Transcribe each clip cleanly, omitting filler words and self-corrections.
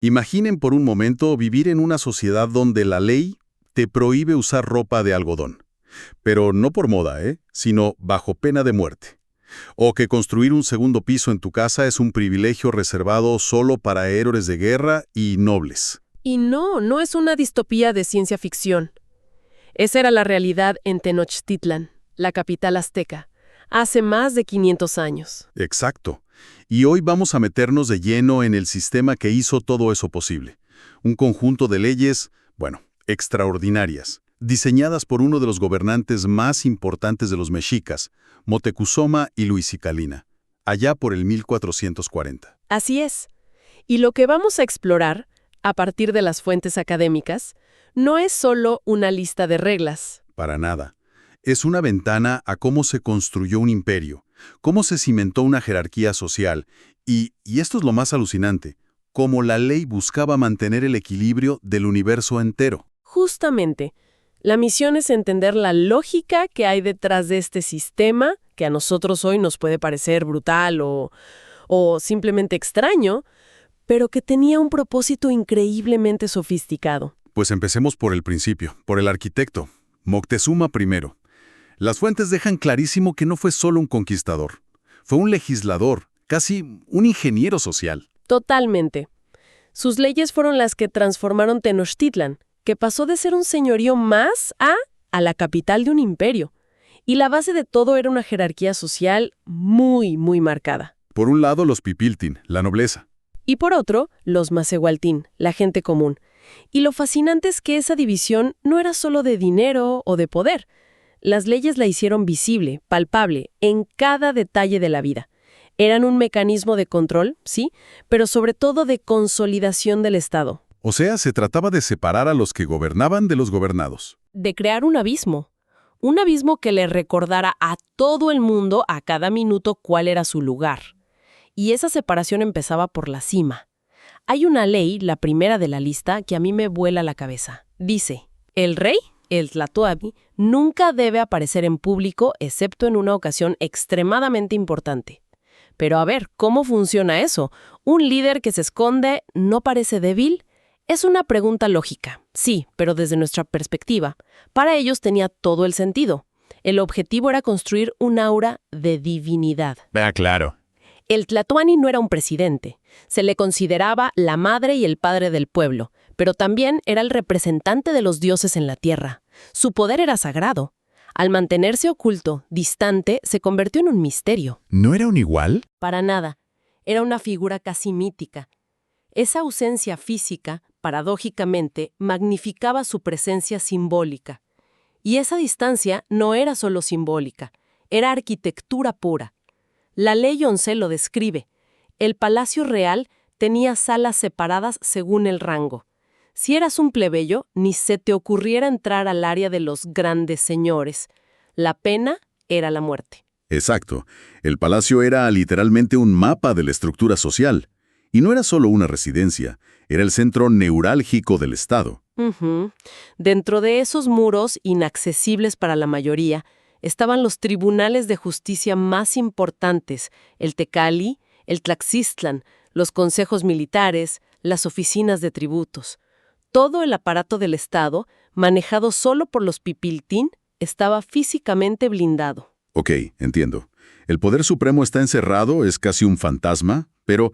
Imaginen por un momento vivir en una sociedad donde la ley te prohíbe usar ropa de algodón. Pero no por moda, sino bajo pena de muerte. O que construir un segundo piso en tu casa es un privilegio reservado solo para héroes de guerra y nobles. Y no es una distopía de ciencia ficción. Esa era la realidad en Tenochtitlan, la capital azteca, hace más de 500 años. Exacto. Y hoy vamos a meternos de lleno en el sistema que hizo todo eso posible. Un conjunto de leyes, extraordinarias, diseñadas por uno de los gobernantes más importantes de los mexicas, Moctezuma y Luisicalina, allá por el 1440. Así es. Y lo que vamos a explorar, a partir de las fuentes académicas, no es solo una lista de reglas. Para nada. Es una ventana a cómo se construyó un imperio, cómo se cimentó una jerarquía social y esto es lo más alucinante, cómo la ley buscaba mantener el equilibrio del universo entero. Justamente, la misión es entender la lógica que hay detrás de este sistema, que a nosotros hoy nos puede parecer brutal o simplemente extraño, pero que tenía un propósito increíblemente sofisticado. Pues empecemos por el principio, por el arquitecto, Moctezuma I. Las fuentes dejan clarísimo que no fue solo un conquistador, fue un legislador, casi un ingeniero social. Totalmente. Sus leyes fueron las que transformaron Tenochtitlan, que pasó de ser un señorío más a la capital de un imperio. Y la base de todo era una jerarquía social muy, muy marcada. Por un lado, los pipiltin, la nobleza. Y por otro, los macehualtín, la gente común. Y lo fascinante es que esa división no era solo de dinero o de poder. Las leyes la hicieron visible, palpable, en cada detalle de la vida. Eran un mecanismo de control, sí, pero sobre todo de consolidación del Estado. O sea, se trataba de separar a los que gobernaban de los gobernados. De crear un abismo que le recordara a todo el mundo a cada minuto cuál era su lugar. Y esa separación empezaba por la cima. Hay una ley, la primera de la lista, que a mí me vuela la cabeza. Dice, el rey, el tlatoani, nunca debe aparecer en público excepto en una ocasión extremadamente importante. Pero a ver, ¿cómo funciona eso? ¿Un líder que se esconde no parece débil? Es una pregunta lógica, sí, pero desde nuestra perspectiva. Para ellos tenía todo el sentido. El objetivo era construir un aura de divinidad. Claro. El tlatoani no era un presidente. Se le consideraba la madre y el padre del pueblo, pero también era el representante de los dioses en la tierra. Su poder era sagrado. Al mantenerse oculto, distante, se convirtió en un misterio. ¿No era un igual? Para nada. Era una figura casi mítica. Esa ausencia física, paradójicamente, magnificaba su presencia simbólica. Y esa distancia no era solo simbólica, era arquitectura pura. La ley 11 lo describe. El palacio real tenía salas separadas según el rango. Si eras un plebeyo, ni se te ocurriera entrar al área de los grandes señores. La pena era la muerte. Exacto. El palacio era literalmente un mapa de la estructura social. Y no era solo una residencia, era el centro neurálgico del Estado. Dentro de esos muros, inaccesibles para la mayoría, estaban los tribunales de justicia más importantes, el Tecali, el Tlaxistlan, los consejos militares, las oficinas de tributos. Todo el aparato del Estado, manejado solo por los pipiltín, estaba físicamente blindado. Ok, entiendo. El poder supremo está encerrado, es casi un fantasma, pero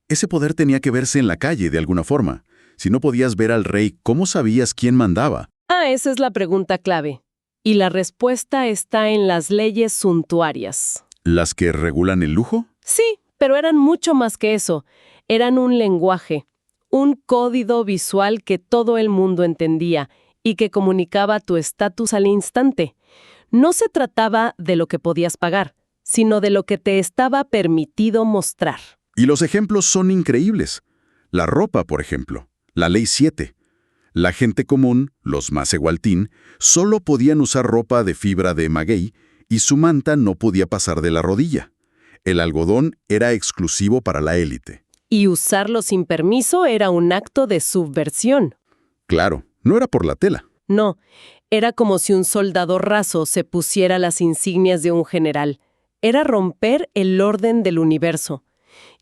ese poder tenía que verse en la calle de alguna forma. Si no podías ver al rey, ¿cómo sabías quién mandaba? Esa es la pregunta clave. Y la respuesta está en las leyes suntuarias. ¿Las que regulan el lujo? Sí, pero eran mucho más que eso. Eran un lenguaje, un código visual que todo el mundo entendía y que comunicaba tu estatus al instante. No se trataba de lo que podías pagar, sino de lo que te estaba permitido mostrar. Y los ejemplos son increíbles. La ropa, por ejemplo. La Ley 7. La gente común, los macehualtín, solo podían usar ropa de fibra de maguey y su manta no podía pasar de la rodilla. El algodón era exclusivo para la élite. Y usarlo sin permiso era un acto de subversión. Claro, no era por la tela. No, era como si un soldado raso se pusiera las insignias de un general. Era romper el orden del universo.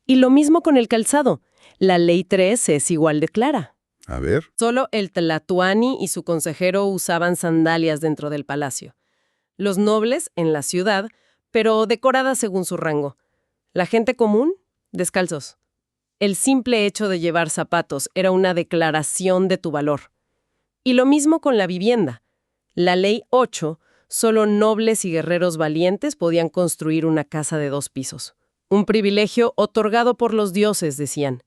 Y lo mismo con el calzado. La ley 3 es igual de clara. A ver. Solo el tlatoani y su consejero usaban sandalias dentro del palacio. Los nobles en la ciudad, pero decoradas según su rango. La gente común, descalzos. El simple hecho de llevar zapatos era una declaración de tu valor. Y lo mismo con la vivienda. La ley 8, solo nobles y guerreros valientes podían construir una casa de 2 pisos. Un privilegio otorgado por los dioses, decían.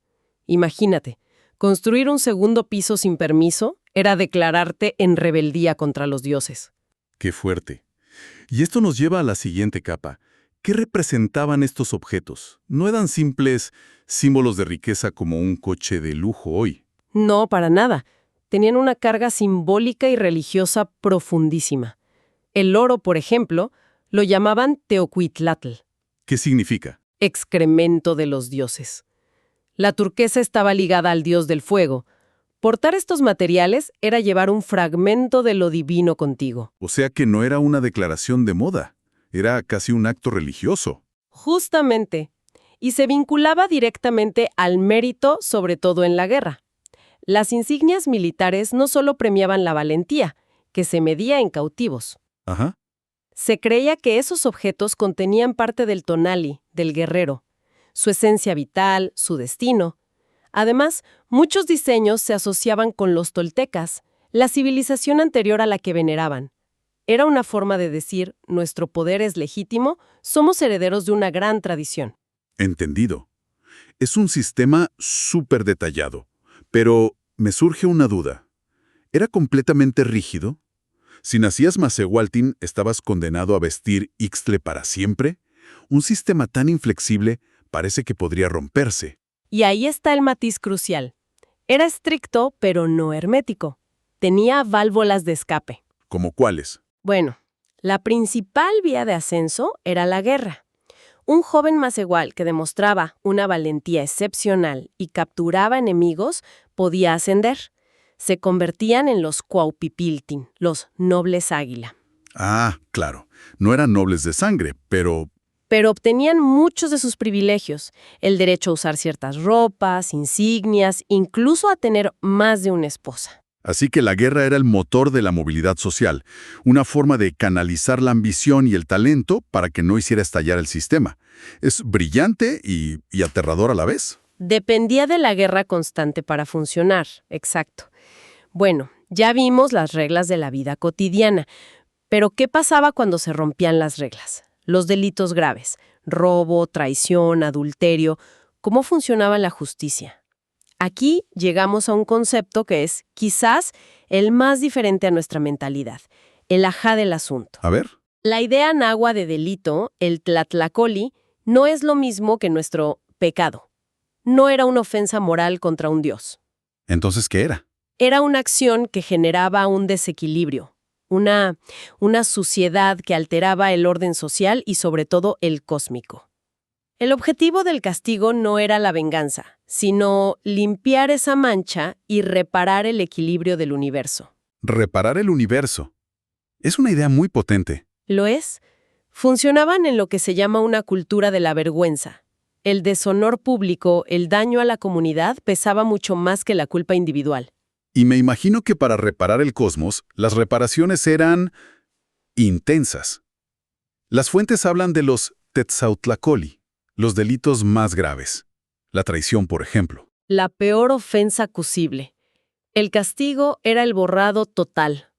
Imagínate, construir un segundo piso sin permiso era declararte en rebeldía contra los dioses. Qué fuerte. Y esto nos lleva a la siguiente capa. ¿Qué representaban estos objetos? No eran simples símbolos de riqueza como un coche de lujo hoy. No, para nada. Tenían una carga simbólica y religiosa profundísima. El oro, por ejemplo, lo llamaban Teocuitlatl, ¿Qué significa? excremento de los dioses. La turquesa estaba ligada al dios del fuego. Portar estos materiales era llevar un fragmento de lo divino contigo. O sea que no era una declaración de moda. Era casi un acto religioso. Justamente. Y se vinculaba directamente al mérito, sobre todo en la guerra. Las insignias militares no solo premiaban la valentía, que se medía en cautivos. Ajá. Se creía que esos objetos contenían parte del tonali, del guerrero, su esencia vital, su destino. Además, muchos diseños se asociaban con los toltecas, la civilización anterior a la que veneraban. Era una forma de decir, nuestro poder es legítimo, somos herederos de una gran tradición. Entendido. Es un sistema súper detallado. Pero me surge una duda. ¿Era completamente rígido? Si nacías Macehualtin, ¿estabas condenado a vestir ixtle para siempre? Un sistema tan inflexible parece que podría romperse. Y ahí está el matiz crucial. Era estricto, pero no hermético. Tenía válvulas de escape. ¿Como cuáles? Bueno, la principal vía de ascenso era la guerra. Un joven macehual que demostraba una valentía excepcional y capturaba enemigos podía ascender. Se convertían en los cuaupipiltin, los nobles águila. Ah, claro. No eran nobles de sangre, pero Pero obtenían muchos de sus privilegios, el derecho a usar ciertas ropas, insignias, incluso a tener más de una esposa. así que la guerra era el motor de la movilidad social, una forma de canalizar la ambición y el talento para que no hiciera estallar el sistema. Es brillante y aterrador a la vez. Dependía de la guerra constante para funcionar, exacto. Bueno, ya vimos las reglas de la vida cotidiana, pero ¿qué pasaba cuando se rompían las reglas? Los delitos graves, robo, traición, adulterio, ¿cómo funcionaba la justicia? Aquí llegamos a un concepto que es, quizás, el más diferente a nuestra mentalidad, el ajá del asunto. A ver. La idea náhua de delito, el tlatlacoli, no es lo mismo que nuestro pecado. No era una ofensa moral contra un dios. Entonces, ¿qué era? Era una acción que generaba un desequilibrio, una suciedad que alteraba el orden social y sobre todo el cósmico. El objetivo del castigo no era la venganza, sino limpiar esa mancha y reparar el equilibrio del universo. Reparar el universo. Es una idea muy potente. ¿Lo es? Funcionaban en lo que se llama una cultura de la vergüenza. El deshonor público, el daño a la comunidad pesaba mucho más que la culpa individual. Y me imagino que para reparar el cosmos, las reparaciones eran intensas. Las fuentes hablan de los Tetzautlacoli, los delitos más graves. La traición, por ejemplo. La peor ofensa acusible. El castigo era el borrado total.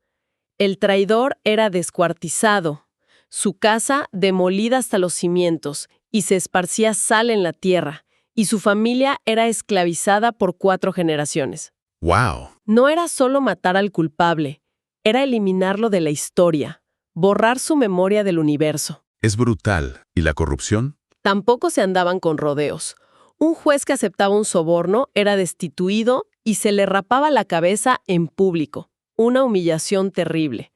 El traidor era descuartizado, su casa demolida hasta los cimientos y se esparcía sal en la tierra, y su familia era esclavizada por 4 generaciones. ¡Wow! No era solo matar al culpable, era eliminarlo de la historia, borrar su memoria del universo. Es brutal. ¿Y la corrupción? Tampoco se andaban con rodeos. Un juez que aceptaba un soborno era destituido y se le rapaba la cabeza en público. Una humillación terrible.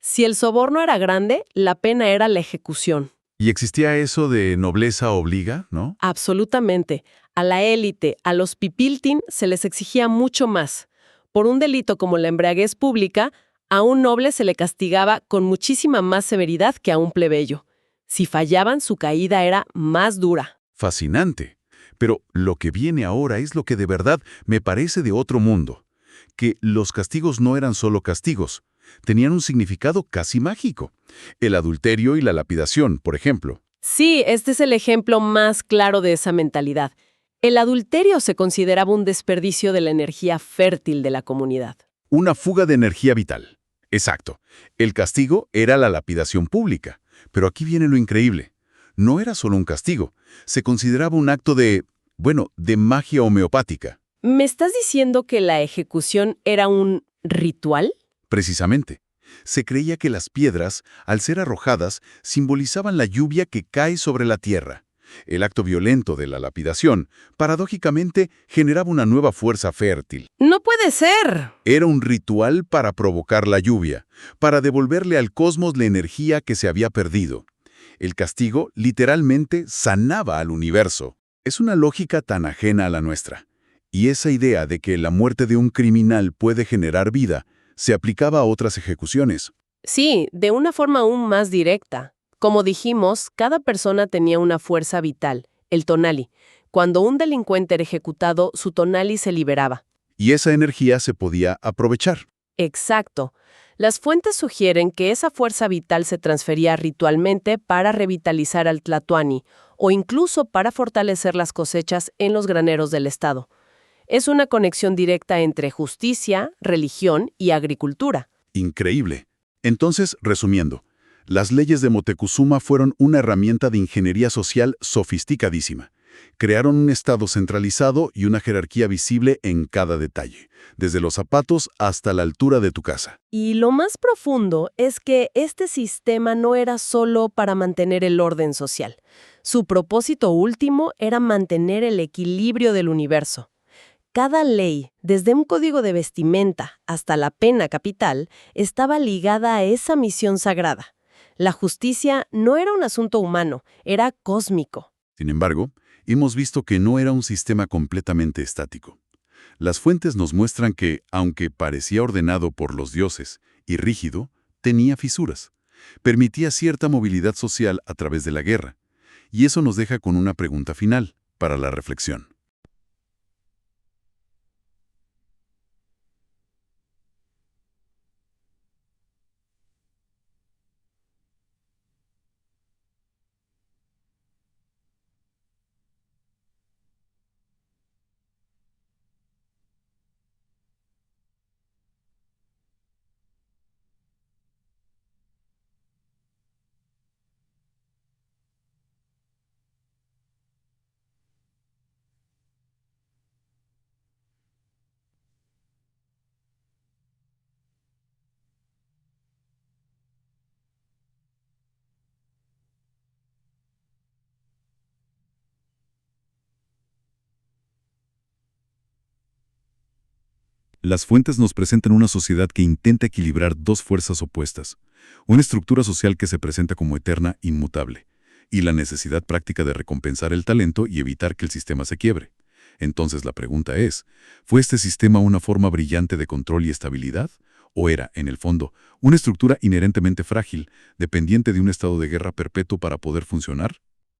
Si el soborno era grande, la pena era la ejecución. Y existía eso de nobleza obliga, ¿no? Absolutamente. A la élite, a los pipiltin, se les exigía mucho más. Por un delito como la embriaguez pública, a un noble se le castigaba con muchísima más severidad que a un plebeyo. Si fallaban, su caída era más dura. Fascinante. Pero lo que viene ahora es lo que de verdad me parece de otro mundo. Que los castigos no eran solo castigos, tenían un significado casi mágico. El adulterio y la lapidación, por ejemplo. Sí, este es el ejemplo más claro de esa mentalidad. El adulterio se consideraba un desperdicio de la energía fértil de la comunidad. Una fuga de energía vital. Exacto. El castigo era la lapidación pública. Pero aquí viene lo increíble. No era solo un castigo. Se consideraba un acto de magia homeopática. ¿Me estás diciendo que la ejecución era un ritual? Precisamente. Se creía que las piedras, al ser arrojadas, simbolizaban la lluvia que cae sobre la tierra. El acto violento de la lapidación, paradójicamente, generaba una nueva fuerza fértil. ¡No puede ser! Era un ritual para provocar la lluvia, para devolverle al cosmos la energía que se había perdido. El castigo, literalmente, sanaba al universo. Es una lógica tan ajena a la nuestra. Y esa idea de que la muerte de un criminal puede generar vida, se aplicaba a otras ejecuciones. Sí, de una forma aún más directa. Como dijimos, cada persona tenía una fuerza vital, el tonali. Cuando un delincuente era ejecutado, su tonali se liberaba. Y esa energía se podía aprovechar. Exacto. Las fuentes sugieren que esa fuerza vital se transfería ritualmente para revitalizar al tlatoani o incluso para fortalecer las cosechas en los graneros del estado. Es una conexión directa entre justicia, religión y agricultura. Increíble. Entonces, resumiendo, las leyes de Moctezuma fueron una herramienta de ingeniería social sofisticadísima. Crearon un estado centralizado y una jerarquía visible en cada detalle, desde los zapatos hasta la altura de tu casa. Y lo más profundo es que este sistema no era solo para mantener el orden social. Su propósito último era mantener el equilibrio del universo. Cada ley, desde un código de vestimenta hasta la pena capital, estaba ligada a esa misión sagrada. La justicia no era un asunto humano, era cósmico. Sin embargo, hemos visto que no era un sistema completamente estático. Las fuentes nos muestran que, aunque parecía ordenado por los dioses y rígido, tenía fisuras. Permitía cierta movilidad social a través de la guerra. Y eso nos deja con una pregunta final para la reflexión. Las fuentes nos presentan una sociedad que intenta equilibrar dos fuerzas opuestas, una estructura social que se presenta como eterna, inmutable, y la necesidad práctica de recompensar el talento y evitar que el sistema se quiebre. Entonces la pregunta es, ¿fue este sistema una forma brillante de control y estabilidad? ¿O era, en el fondo, una estructura inherentemente frágil, dependiente de un estado de guerra perpetuo para poder funcionar?